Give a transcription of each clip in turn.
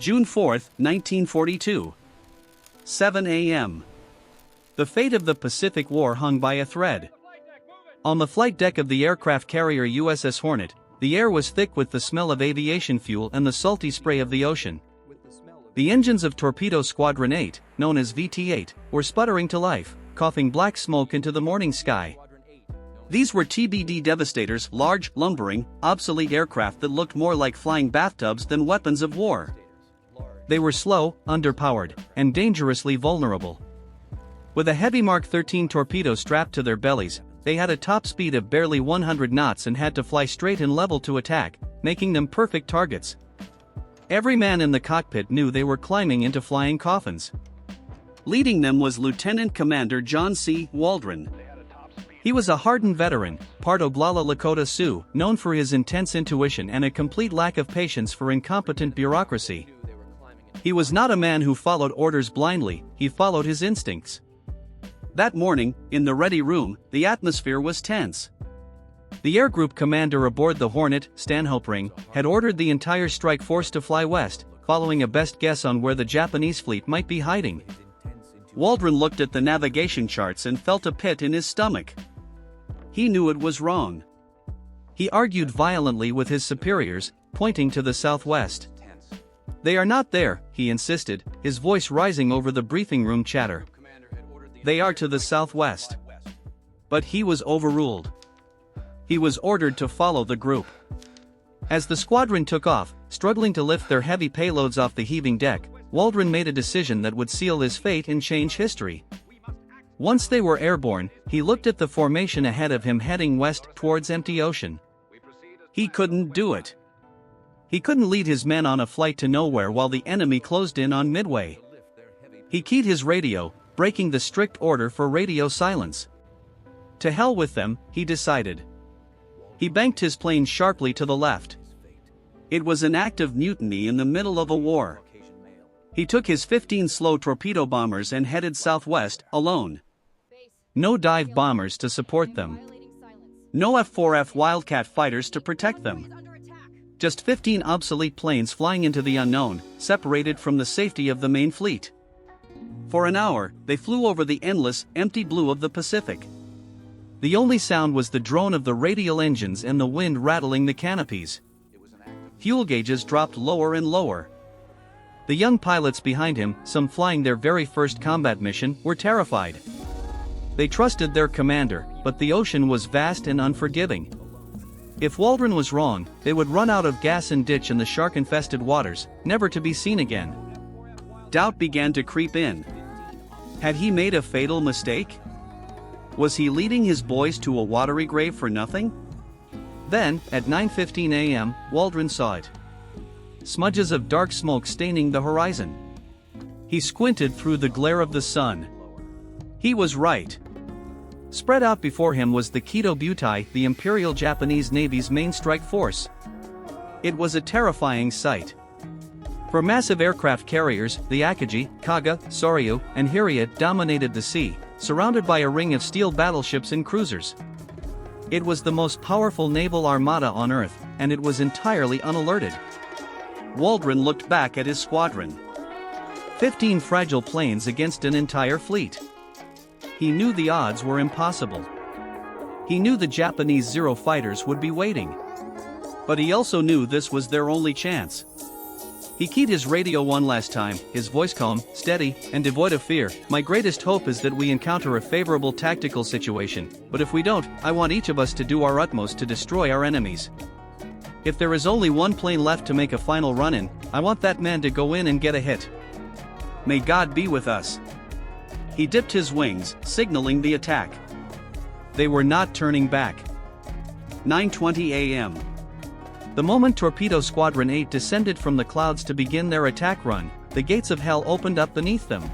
June 4, 1942. 7 a.m. The fate of the Pacific War hung by a thread. On the flight deck of the aircraft carrier USS Hornet, the air was thick with the smell of aviation fuel and the salty spray of the ocean. The engines of Torpedo Squadron 8, known as VT-8, were sputtering to life, coughing black smoke into the morning sky. These were TBD Devastators, large, lumbering, obsolete aircraft that looked more like flying bathtubs than weapons of war. They were slow, underpowered, and dangerously vulnerable. With a heavy Mark 13 torpedo strapped to their bellies, they had a top speed of barely 100 knots and had to fly straight and level to attack, making them perfect targets. Every man in the cockpit knew they were climbing into flying coffins. Leading them was Lieutenant Commander John C. Waldron. He was a hardened veteran, part Oglala Lakota Sioux, known for his intense intuition and a complete lack of patience for incompetent bureaucracy. He was not a man who followed orders blindly, he followed his instincts. That morning, in the ready room, the atmosphere was tense. The air group commander aboard the Hornet, Stanhope Ring, had ordered the entire strike force to fly west, following a best guess on where the Japanese fleet might be hiding. Waldron looked at the navigation charts and felt a pit in his stomach. He knew it was wrong. He argued violently with his superiors, pointing to the southwest. "They are not there," he insisted, his voice rising over the briefing room chatter. "They are to the southwest." But he was overruled. He was ordered to follow the group. As the squadron took off, struggling to lift their heavy payloads off the heaving deck, Waldron made a decision that would seal his fate and change history. Once they were airborne, he looked at the formation ahead of him heading west towards empty ocean. He couldn't do it. He couldn't lead his men on a flight to nowhere while the enemy closed in on Midway. He keyed his radio, breaking the strict order for radio silence. To hell with them, he decided. He banked his plane sharply to the left. It was an act of mutiny in the middle of a war. He took his 15 slow torpedo bombers and headed southwest, alone. No dive bombers to support them. No F-4F Wildcat fighters to protect them. Just 15 obsolete planes flying into the unknown, separated from the safety of the main fleet. For an hour, they flew over the endless, empty blue of the Pacific. The only sound was the drone of the radial engines and the wind rattling the canopies. Fuel gauges dropped lower and lower. The young pilots behind him, some flying their very first combat mission, were terrified. They trusted their commander, but the ocean was vast and unforgiving. If Waldron was wrong, they would run out of gas and ditch in the shark-infested waters, never to be seen again. Doubt began to creep in. Had he made a fatal mistake? Was he leading his boys to a watery grave for nothing? Then, at 9:15 a.m., Waldron saw it. Smudges of dark smoke staining the horizon. He squinted through the glare of the sun. He was right. Spread out before him was the Kido Butai, the Imperial Japanese Navy's main strike force. It was a terrifying sight. For massive aircraft carriers, the akagi, kaga, soryu, and hiryu dominated the sea, surrounded by a ring of steel battleships and cruisers. It was the most powerful naval armada on Earth, and it was entirely unalerted. Waldron looked back at his squadron. 15 fragile planes against an entire fleet. He knew the odds were impossible. He knew the Japanese Zero fighters would be waiting. But he also knew this was their only chance. He keyed his radio one last time, his voice calm, steady, and devoid of fear. "My greatest hope is that we encounter a favorable tactical situation, but if we don't, I want each of us to do our utmost to destroy our enemies. If there is only one plane left to make a final run-in, I want that man to go in and get a hit. May God be with us." He dipped his wings, signaling the attack. They were not turning back. 9:20 a.m. The moment Torpedo Squadron 8 descended from the clouds to begin their attack run, the gates of hell opened up beneath them.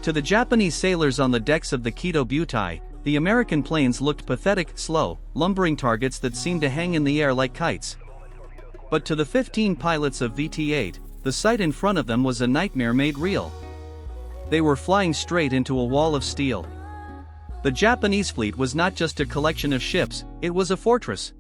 To the Japanese sailors on the decks of the Kido Butai, the American planes looked pathetic, slow, lumbering targets that seemed to hang in the air like kites. But to the 15 pilots of VT-8, the sight in front of them was a nightmare made real. They were flying straight into a wall of steel. The Japanese fleet was not just a collection of ships, it was a fortress.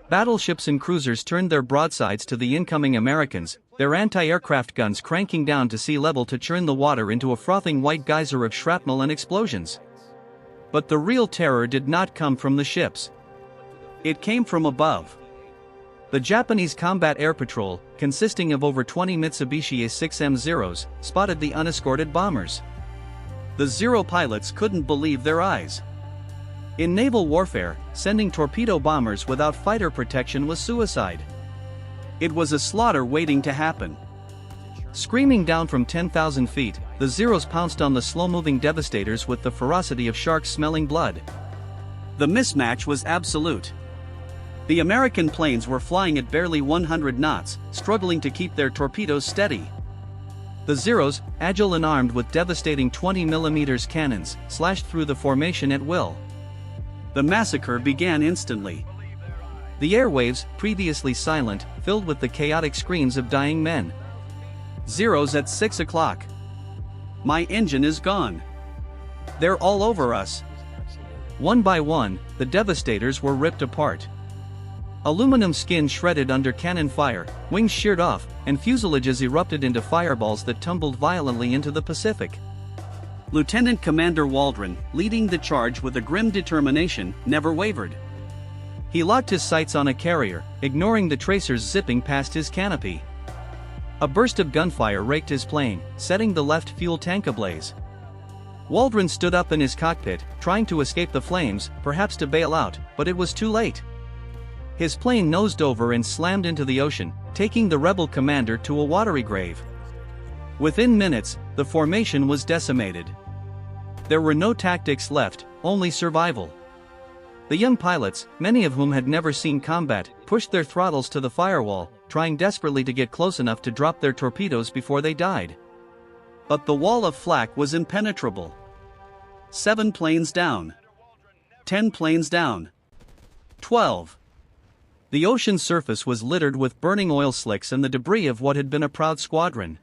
Battleships and cruisers turned their broadsides to the incoming Americans, their anti-aircraft guns cranking down to sea level to churn the water into a frothing white geyser of shrapnel and explosions. But the real terror did not come from the ships. It came from above. The Japanese Combat Air Patrol, consisting of over 20 Mitsubishi A6M-0s, spotted the unescorted bombers. The Zero pilots couldn't believe their eyes. In naval warfare, sending torpedo bombers without fighter protection was suicide. It was a slaughter waiting to happen. Screaming down from 10,000 feet, the Zeros pounced on the slow-moving Devastators with the ferocity of sharks smelling blood. The mismatch was absolute. The American planes were flying at barely 100 knots, struggling to keep their torpedoes steady. The Zeros, agile and armed with devastating 20mm cannons, slashed through the formation at will. The massacre began instantly. The airwaves, previously silent, filled with the chaotic screams of dying men. Zeros at 6 o'clock. My engine is gone. They're all over us. One by one, the Devastators were ripped apart. Aluminum skin shredded under cannon fire, wings sheared off, and fuselages erupted into fireballs that tumbled violently into the Pacific. Lieutenant Commander Waldron, leading the charge with a grim determination, never wavered. He locked his sights on a carrier, ignoring the tracers zipping past his canopy. A burst of gunfire raked his plane, setting the left fuel tank ablaze. Waldron stood up in his cockpit, trying to escape the flames, perhaps to bail out, but it was too late. His plane nosed over and slammed into the ocean, taking the rebel commander to a watery grave. Within minutes, the formation was decimated. There were no tactics left, only survival. The young pilots, many of whom had never seen combat, pushed their throttles to the firewall, trying desperately to get close enough to drop their torpedoes before they died. But the wall of flak was impenetrable. 7 planes down. 10 planes down. 12. The ocean surface was littered with burning oil slicks and the debris of what had been a proud squadron.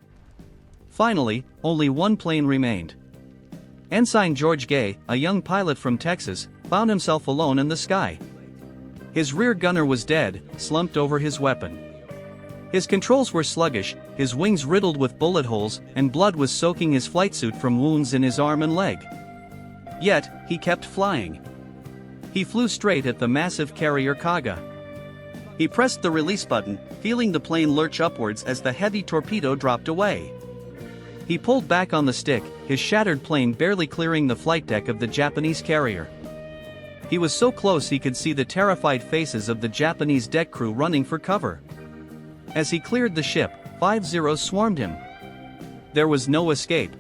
Finally, only one plane remained. Ensign George Gay, a young pilot from Texas, found himself alone in the sky. His rear gunner was dead, slumped over his weapon. His controls were sluggish, his wings riddled with bullet holes, and blood was soaking his flight suit from wounds in his arm and leg. Yet, he kept flying. He flew straight at the massive carrier Kaga. He pressed the release button, feeling the plane lurch upwards as the heavy torpedo dropped away. He pulled back on the stick, his shattered plane barely clearing the flight deck of the Japanese carrier. He was so close he could see the terrified faces of the Japanese deck crew running for cover. As he cleared the ship, 5 Zeros swarmed him. There was no escape.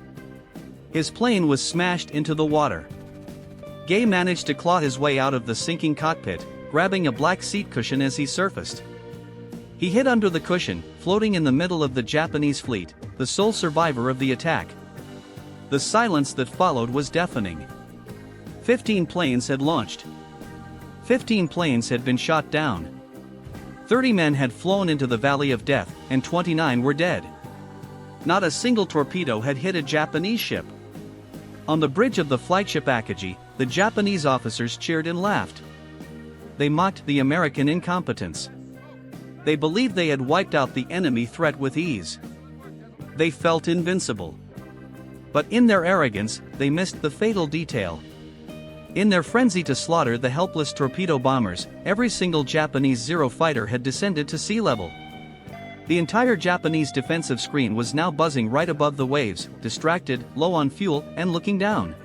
His plane was smashed into the water. Gay managed to claw his way out of the sinking cockpit, grabbing a black seat cushion as he surfaced. He hid under the cushion, floating in the middle of the Japanese fleet, the sole survivor of the attack. The silence that followed was deafening. 15 planes had launched. 15 planes had been shot down. 30 men had flown into the Valley of Death, and 29 were dead. Not a single torpedo had hit a Japanese ship. On the bridge of the flightship Akagi, the Japanese officers cheered and laughed. They mocked the American incompetence. They believed they had wiped out the enemy threat with ease. They felt invincible. But in their arrogance, they missed the fatal detail. In their frenzy to slaughter the helpless torpedo bombers, every single Japanese Zero fighter had descended to sea level. The entire Japanese defensive screen was now buzzing right above the waves, distracted, low on fuel, and looking down.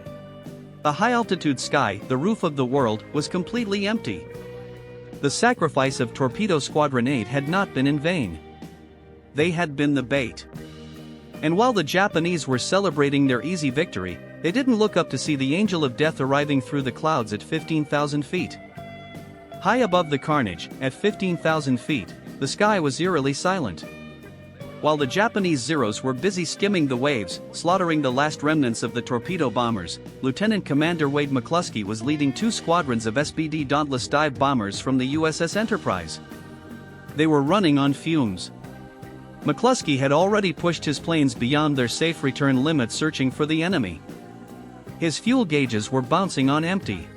The high-altitude sky, the roof of the world, was completely empty. The sacrifice of Torpedo Squadron 8 had not been in vain. They had been the bait. And while the Japanese were celebrating their easy victory, they didn't look up to see the angel of death arriving through the clouds at 15,000 feet. High above the carnage, at 15,000 feet, the sky was eerily silent. While the Japanese Zeros were busy skimming the waves, slaughtering the last remnants of the torpedo bombers, Lieutenant Commander Wade McCluskey was leading 2 squadrons of SBD Dauntless dive bombers from the USS Enterprise. They were running on fumes. McCluskey had already pushed his planes beyond their safe return limit searching for the enemy. His fuel gauges were bouncing on empty.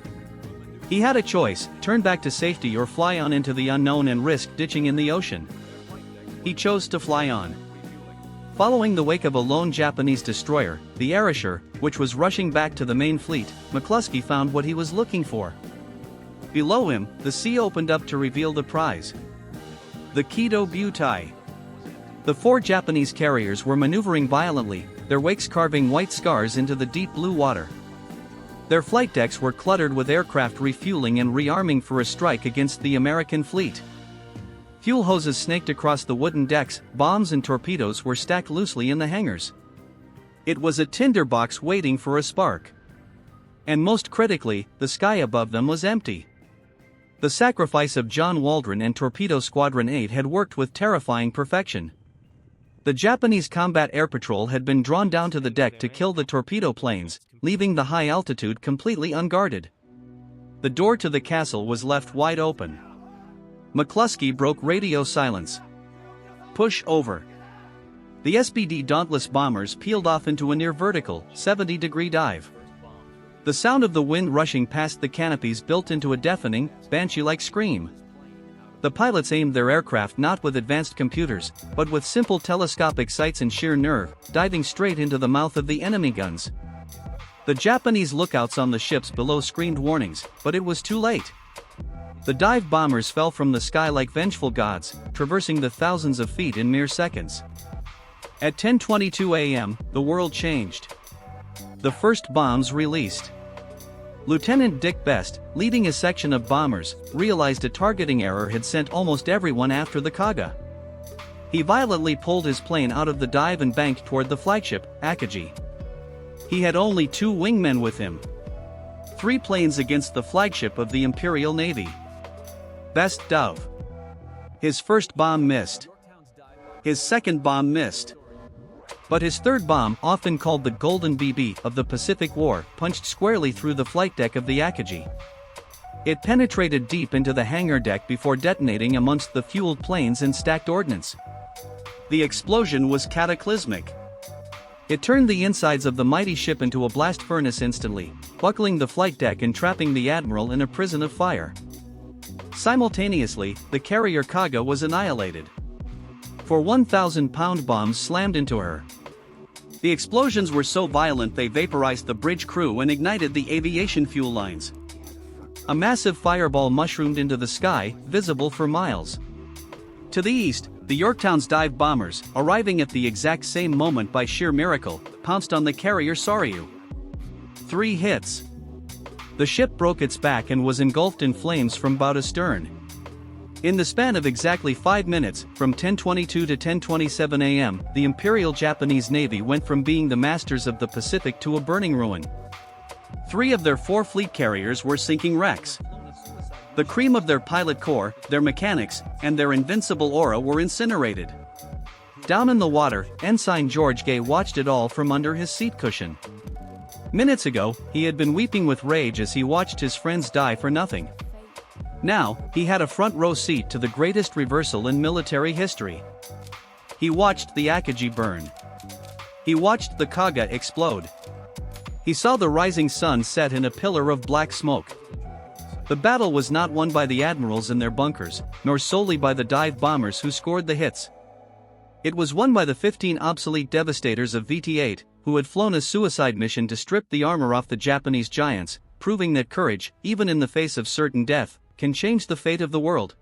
He had a choice, turn back to safety or fly on into the unknown and risk ditching in the ocean. He chose to fly on. Following the wake of a lone Japanese destroyer, the Arisher, which was rushing back to the main fleet, McCluskey found what he was looking for. Below him, the sea opened up to reveal the prize. The Kido Butai. The 4 Japanese carriers were maneuvering violently, their wakes carving white scars into the deep blue water. Their flight decks were cluttered with aircraft refueling and rearming for a strike against the American fleet. Fuel hoses snaked across the wooden decks, bombs and torpedoes were stacked loosely in the hangars. It was a tinderbox waiting for a spark. And most critically, the sky above them was empty. The sacrifice of John Waldron and Torpedo Squadron 8 had worked with terrifying perfection. The Japanese Combat Air Patrol had been drawn down to the deck to kill the torpedo planes, leaving the high altitude completely unguarded. The door to the castle was left wide open. McCluskey broke radio silence. Push over. The SBD Dauntless bombers peeled off into a near-vertical, 70-degree dive. The sound of the wind rushing past the canopies built into a deafening, banshee-like scream. The pilots aimed their aircraft not with advanced computers, but with simple telescopic sights and sheer nerve, diving straight into the mouth of the enemy guns. The Japanese lookouts on the ships below screamed warnings, but it was too late. The dive bombers fell from the sky like vengeful gods, traversing the thousands of feet in mere seconds. At 10:22 a.m., the world changed. The first bombs released. Lieutenant Dick Best, leading a section of bombers, realized a targeting error had sent almost everyone after the Kaga. He violently pulled his plane out of the dive and banked toward the flagship, Akagi. He had only 2 wingmen with him. 3 planes against the flagship of the Imperial Navy. Best dove. His first bomb missed. His second bomb missed. But his third bomb, often called the Golden BB of the Pacific War, punched squarely through the flight deck of the Akagi. It penetrated deep into the hangar deck before detonating amongst the fueled planes and stacked ordnance. The explosion was cataclysmic. It turned the insides of the mighty ship into a blast furnace instantly, buckling the flight deck and trapping the admiral in a prison of fire. Simultaneously, the carrier Kaga was annihilated. 4 1,000-pound bombs slammed into her. The explosions were so violent they vaporized the bridge crew and ignited the aviation fuel lines. A massive fireball mushroomed into the sky, visible for miles. To the east, the Yorktown's dive bombers, arriving at the exact same moment by sheer miracle, pounced on the carrier Soryu. 3 hits. The ship broke its back and was engulfed in flames from bow to stern. In the span of exactly 5 minutes, from 10:22 to 10:27 a.m., the Imperial Japanese Navy went from being the masters of the Pacific to a burning ruin. 3 of their 4 fleet carriers were sinking wrecks. The cream of their pilot corps, their mechanics, and their invincible aura were incinerated. Down in the water, Ensign George Gay watched it all from under his seat cushion. Minutes ago, he had been weeping with rage as he watched his friends die for nothing. Now, he had a front row seat to the greatest reversal in military history. He watched the Akagi burn. He watched the Kaga explode. He saw the rising sun set in a pillar of black smoke. The battle was not won by the admirals in their bunkers, nor solely by the dive bombers who scored the hits. It was won by the 15 obsolete Devastators of VT-8, who had flown a suicide mission to strip the armor off the Japanese giants, proving that courage, even in the face of certain death, can change the fate of the world.